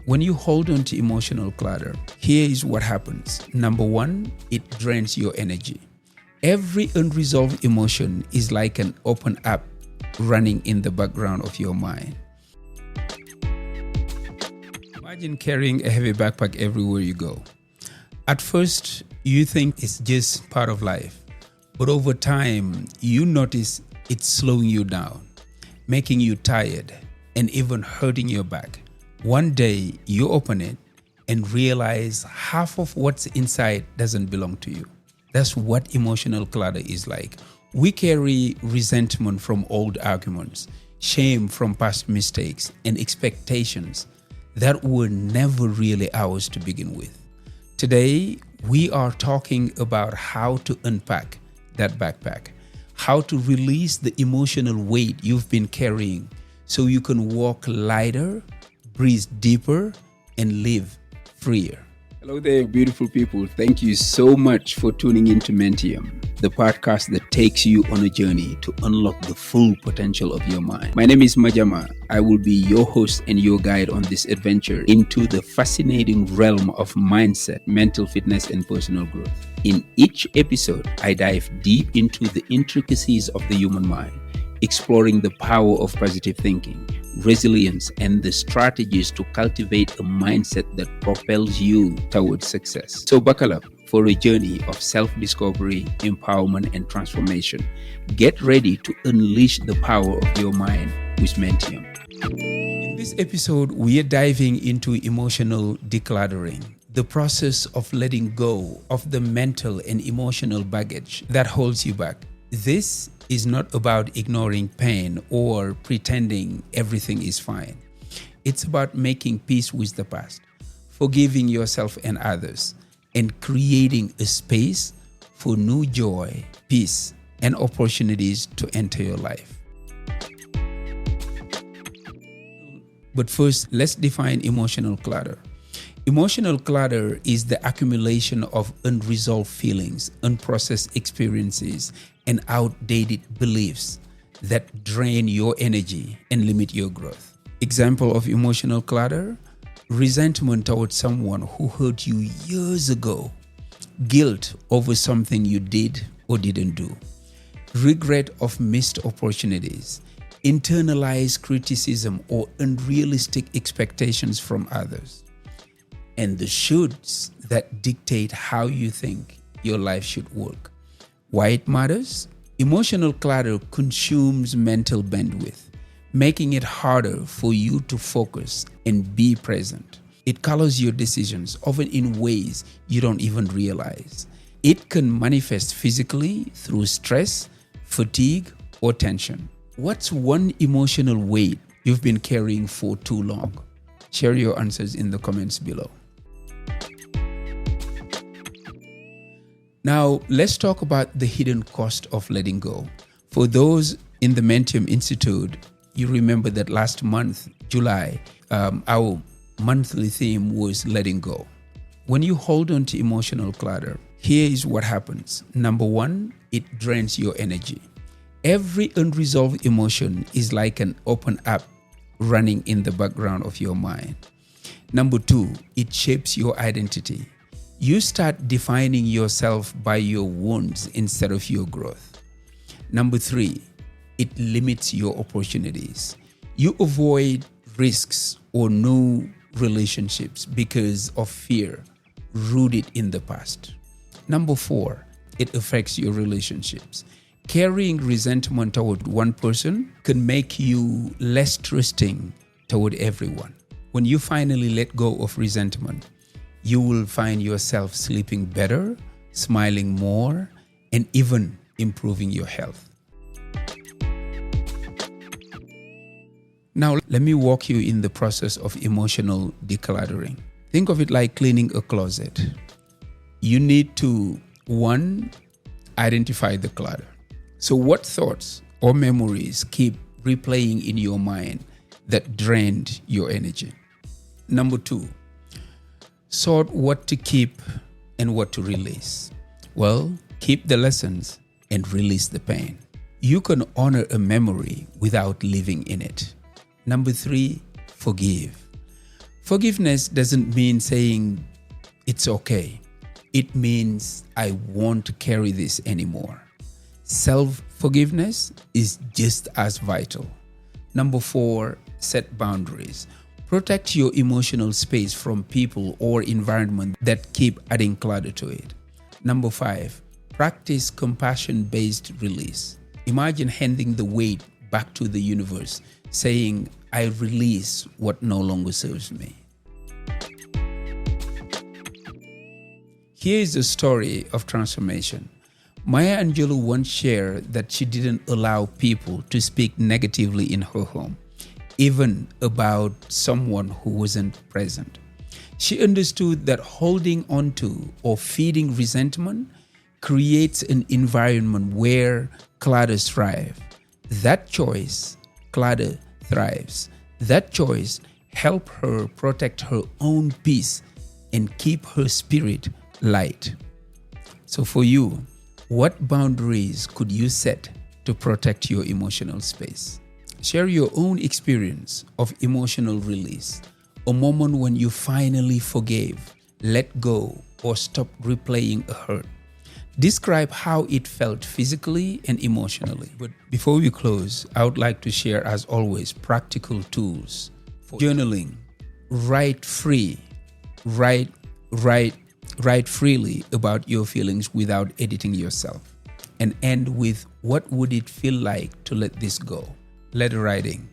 When you hold on to emotional clutter, here is what happens. Number one, it drains your energy. Every unresolved emotion is like an open app running in the background of your mind. Imagine carrying a heavy backpack everywhere you go. At first, you think it's just part of life. But over time, you notice it's slowing you down, making you tired, and even hurting your back. One day, you open it and realize half of what's inside doesn't belong to you. That's what emotional clutter is like. We carry resentment from old arguments, shame from past mistakes, and expectations that were never really ours to begin with. Today, we are talking about how to unpack that backpack, how to release the emotional weight you've been carrying so you can walk lighter, breathe deeper, and live freer. Hello there, beautiful people. Thank you so much for tuning into Mentium, the podcast that takes you on a journey to unlock the full potential of your mind. My name is Majama. I will be your host and your guide on this adventure into the fascinating realm of mindset, mental fitness, and personal growth. In each episode, I dive deep into the intricacies of the human mind, exploring the power of positive thinking, resilience, and the strategies to cultivate a mindset that propels you towards success. So buckle up for a journey of self-discovery, empowerment, and transformation. Get ready to unleash the power of your mind with Mentium. In this episode, we are diving into emotional decluttering, the process of letting go of the mental and emotional baggage that holds you back. This is not about ignoring pain or pretending everything is fine. It's about making peace with the past, forgiving yourself and others, and creating a space for new joy, peace, and opportunities to enter your life. But first, let's define emotional clutter. Emotional clutter is the accumulation of unresolved feelings, unprocessed experiences, and outdated beliefs that drain your energy and limit your growth. Example of emotional clutter: resentment towards someone who hurt you years ago, guilt over something you did or didn't do, regret of missed opportunities, internalized criticism or unrealistic expectations from others, and the shoulds that dictate how you think your life should work. Why it matters? Emotional clutter consumes mental bandwidth, making it harder for you to focus and be present. It colors your decisions, often in ways you don't even realize. It can manifest physically through stress, fatigue, or tension. What's one emotional weight you've been carrying for too long? Share your answers in the comments below. Now, let's talk about the hidden cost of letting go. For those in the Mentium Institute, you remember that last month, July, our monthly theme was letting go. When you hold on to emotional clutter, here is what happens. Number one, it drains your energy. Every unresolved emotion is like an open app running in the background of your mind. Number two, it shapes your identity. You start defining yourself by your wounds instead of your growth. Number three, it limits your opportunities. You avoid risks or new relationships because of fear rooted in the past. Number four, it affects your relationships. Carrying resentment toward one person can make you less trusting toward everyone. When you finally let go of resentment, you will find yourself sleeping better, smiling more, and even improving your health. Now, let me walk you in the process of emotional decluttering. Think of it like cleaning a closet. You need to, one, identify the clutter. So what thoughts or memories keep replaying in your mind that drained your energy? Number two, sort what to keep and what to release. Well, keep the lessons and release the pain. You can honor a memory without living in it. Number three, forgive. Forgiveness doesn't mean saying it's okay. It means I won't carry this anymore. Self-forgiveness is just as vital. Number 4, set boundaries. Protect your emotional space from people or environment that keep adding clutter to it. Number 5, practice compassion-based release. Imagine handing the weight back to the universe, saying, I release what no longer serves me. Here is a story of transformation. Maya Angelou once shared that she didn't allow people to speak negatively in her home, even about someone who wasn't present. She understood that holding on to or feeding resentment creates an environment where clutter thrives. That choice, clutter thrives. That choice helped her protect her own peace and keep her spirit light. So for you, what boundaries could you set to protect your emotional space? Share your own experience of emotional release, a moment when you finally forgave, let go, or stopped replaying a hurt. Describe how it felt physically and emotionally. But before we close, I would like to share, as always, practical tools for journaling. Write freely about your feelings without editing yourself. And end with, what would it feel like to let this go? Letter writing.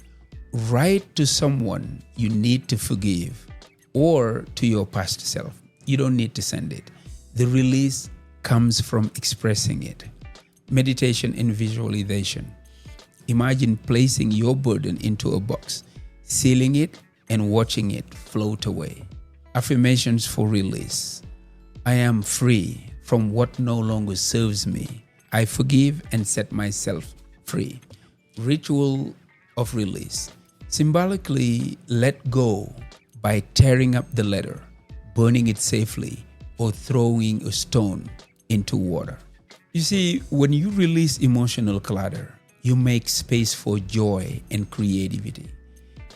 Write to someone you need to forgive or to your past self. You don't need to send it. The release comes from expressing it. Meditation and visualization. Imagine placing your burden into a box, sealing it, and watching it float away. Affirmations for release. I am free from what no longer serves me. I forgive and set myself free. Ritual of release. Symbolically let go by tearing up the letter, burning it safely, or throwing a stone into water. You see, when you release emotional clutter, you make space for joy and creativity.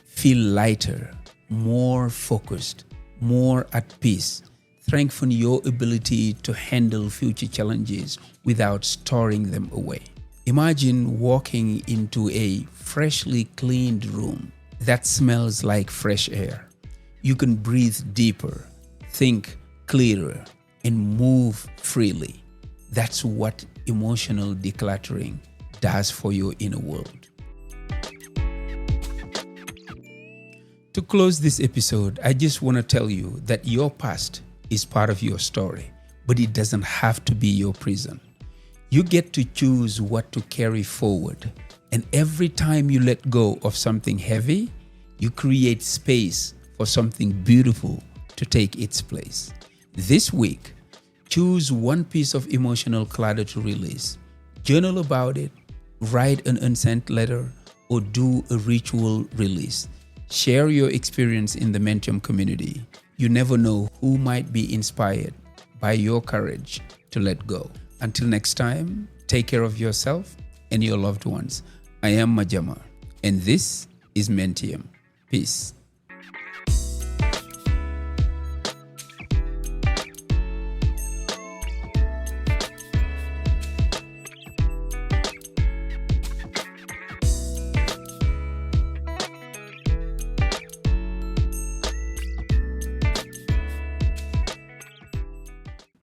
Feel lighter, more focused, more at peace. Strengthen your ability to handle future challenges without storing them away. Imagine walking into a freshly cleaned room that smells like fresh air. You can breathe deeper, think clearer, and move freely. That's what emotional decluttering does for your inner world. To close this episode, I just want to tell you that your past is part of your story, but it doesn't have to be your prison. You get to choose what to carry forward. And every time you let go of something heavy, you create space for something beautiful to take its place. This week, choose one piece of emotional clutter to release. Journal about it, write an unsent letter, or do a ritual release. Share your experience in the Mentium community. You never know who might be inspired by your courage to let go. Until next time, take care of yourself and your loved ones. I am Majama, and this is Mentium. Peace.